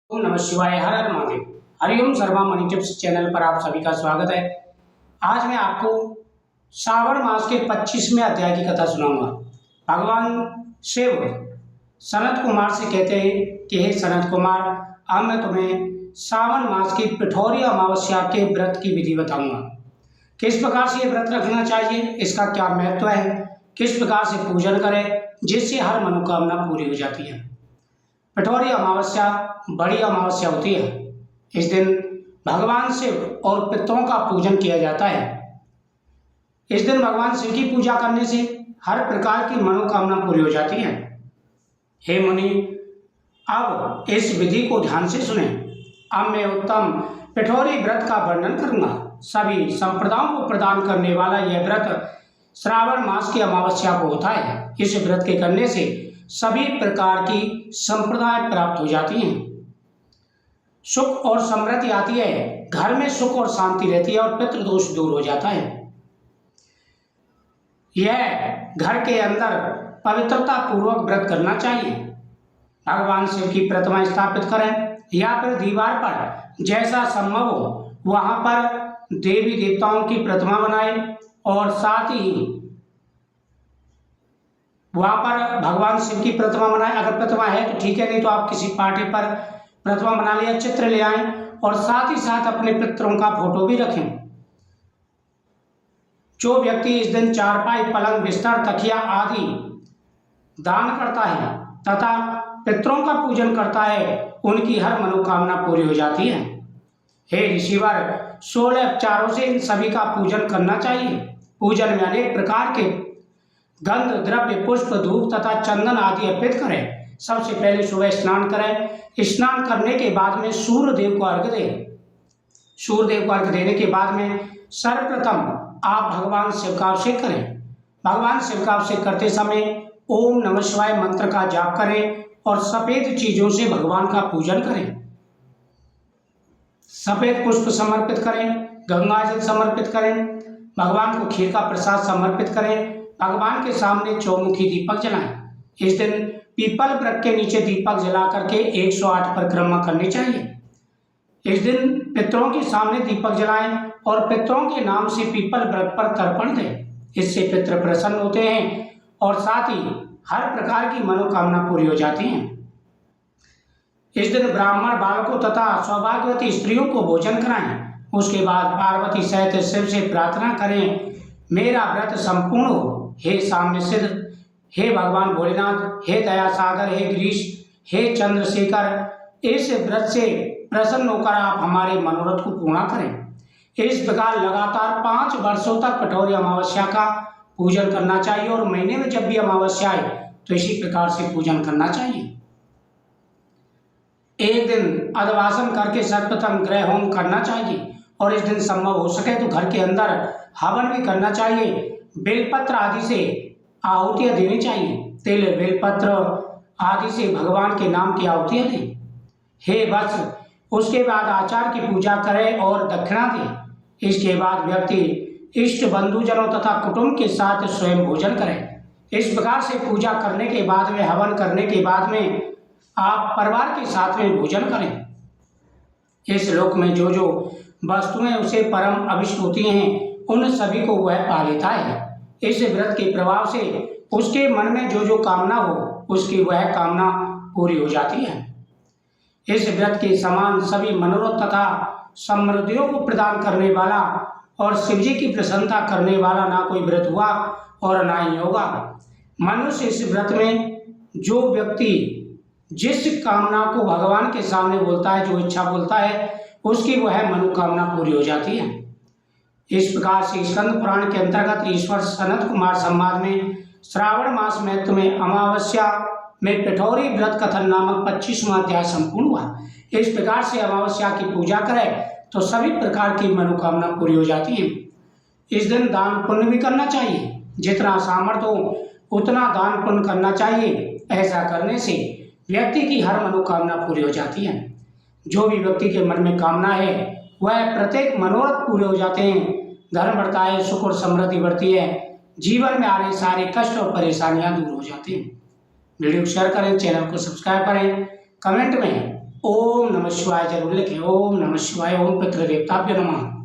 ओम नमः शिवाय। हर हर महादेव। हरिओम सर्वा मनी टिप्स चैनल पर आप सभी का स्वागत है। आज मैं आपको श्रावण मास के 25वें अध्याय की कथा सुनाऊंगा। भगवान शिव सनत कुमार से कहते हैं कि हे सनत कुमार, अब मैं तुम्हें श्रावण मास की पिठौरी अमावस्या के व्रत की विधि बताऊंगा। किस प्रकार से ये व्रत रखना चाहिए, इसका क्या महत्व है, किस प्रकार से पूजन करें जिससे हर मनोकामना पूरी हो जाती है। पिठौरी अमावस्या बड़ी अमावस्या होती है। इस दिन भगवान शिव और पितरों का पूजन किया जाता है। इस दिन भगवान शिव की पूजा करने से हर प्रकार की मनोकामना पूरी हो जाती है। हे मुनि, अब इस विधि को ध्यान से सुने। अब मैं उत्तम पिठौरी व्रत का वर्णन करूंगा। सभी संप्रदायों को प्रदान करने वाला यह व्रत श्रावण मास की अमावस्या को होता है। इस व्रत के करने से सभी प्रकार की संप्रदाय प्राप्त हो जाती हैं। सुख और समृद्धि आती है, घर में सुख और शांति रहती है और पितृदोष दूर हो जाता है। यह घर के अंदर पवित्रता पूर्वक व्रत करना चाहिए। भगवान शिव की प्रतिमा स्थापित करें या फिर दीवार पर जैसा संभव हो वहां पर देवी देवताओं की प्रतिमा बनाएं और साथ ही वहां पर भगवान शिव की प्रतिमा बनाएं। अगर प्रतिमा है तो ठीक है, नहीं तो आप किसी पार्टी पर प्रतिमा बना लिया, चित्र ले आए और साथ ही साथ अपने पितरों का फोटो भी रखें। जो व्यक्ति इस दिन चारपाई, पलंग, बिस्तर, तकिया आदि दान करता है तथा पितरों का पूजन करता है, उनकी हर मनोकामना पूरी हो जाती है। हे ऋषिवर, 16 उपचारों से इन सभी का पूजन करना चाहिए। पूजन में अनेक प्रकार के गंध, द्रव्य, पुष्प, धूप तथा चंदन आदि अर्पित करें। सबसे पहले सुबह स्नान करें। स्नान करने के बाद में सूर्य देव को अर्घ्य दें। सूर्य देव को अर्घ्य देने के बाद में सर्वप्रथम आप भगवान शिव का अभिषेक करें। भगवान शिव का अभिषेक करते समय ओम नमः शिवाय मंत्र का जाप करें और सफेद चीजों से भगवान का पूजन करें। सफेद पुष्प समर्पित करें, गंगा जल समर्पित करें, भगवान को खीर का प्रसाद समर्पित करें। भगवान के सामने चौमुखी दीपक जलाएं। इस दिन पीपल वृक्ष के नीचे दीपक जला करके 108 परिक्रमा करनी चाहिए। इस दिन पितरों के सामने दीपक जलाएं और पितरों के नाम से पीपल वृक्ष पर तर्पण दें। इससे पितृ प्रसन्न होते हैं और साथ ही हर प्रकार की मनोकामना पूरी हो जाती है। इस दिन ब्राह्मण बालकों तथा सौभाग्यवती स्त्रियों को भोजन कराएं। उसके बाद पार्वती सहित शिव से प्रार्थना करें, मेरा व्रत संपूर्ण हो। हे सामने सिद्ध, हे भगवान भोलेनाथ, हे दया सागर, हे गिरीश, हे चंद्रशेखर, इस व्रत से प्रसन्न होकर आप हमारे मनोरथ को पूर्ण करें। इस प्रकार लगातार 5 वर्षों तक पिठौरी अमावस्या का पूजन करना चाहिए और महीने में जब भी अमावस्या आए तो इसी प्रकार से पूजन करना चाहिए। एक दिन अधवासन करके सर्वप्रथम ग्रह होम करना चाहिए और इस दिन संभव हो सके तो घर के अंदर हवन भी करना चाहिए। बेलपत्र आदि से आहुतियां देनी चाहिए। तिल, बेलपत्र आदि से भगवान के नाम की आहुतियां दें। हे वत्स, उसके बाद आचार की पूजा करें और दक्षिणा दें। इसके बाद व्यक्ति इष्ट बंधुजनों तथा कुटुंब के साथ स्वयं भोजन करें। इस प्रकार से पूजा करने के बाद में, हवन करने के बाद में आप परिवार के साथ में भोजन करें। इस लोक में जो जो वस्तुएं उसे परम अभिष्ट होती हैं उन सभी को वह पा लेता है। इस व्रत के प्रभाव से उसके मन में जो जो कामना हो उसकी वह कामना पूरी हो जाती है। इस व्रत के समान सभी मनोरथ तथा समृद्धियों को प्रदान करने वाला और शिवजी की प्रसन्नता करने वाला ना कोई व्रत हुआ और ना ही होगा। मनुष्य इस व्रत में जो व्यक्ति जिस कामना को भगवान के सामने बोलता है, जो इच्छा बोलता है, उसकी वह मनोकामना पूरी हो जाती है। इस प्रकार से स्कंद पुराण के अंतर्गत ईश्वर सनत कुमार संवाद में श्रावण मास महत्व में अमावस्या में पिठौरी व्रत कथन नामक 25वां अध्याय संपूर्ण हुआ। इस प्रकार से अमावस्या की पूजा करें तो सभी प्रकार की मनोकामना पूरी हो जाती है। इस दिन दान पुण्य भी करना चाहिए। जितना सामर्थ्य हो उतना दान पुण्य करना चाहिए। ऐसा करने से व्यक्ति की हर मनोकामना पूरी हो जाती है। जो भी व्यक्ति के मन में कामना है वह प्रत्येक मनोरथ पूरे हो जाते हैं। धर्म बढ़ता है, सुख और समृद्धि बढ़ती है, जीवन में आ रहे सारे कष्ट और परेशानियां दूर हो जाती हैं। वीडियो को शेयर करें, चैनल को सब्सक्राइब करें, कमेंट में ओम नमः शिवाय जरूर लिखें। ओम नमः शिवाय। ओम पितृदेवताभ्यो नमः।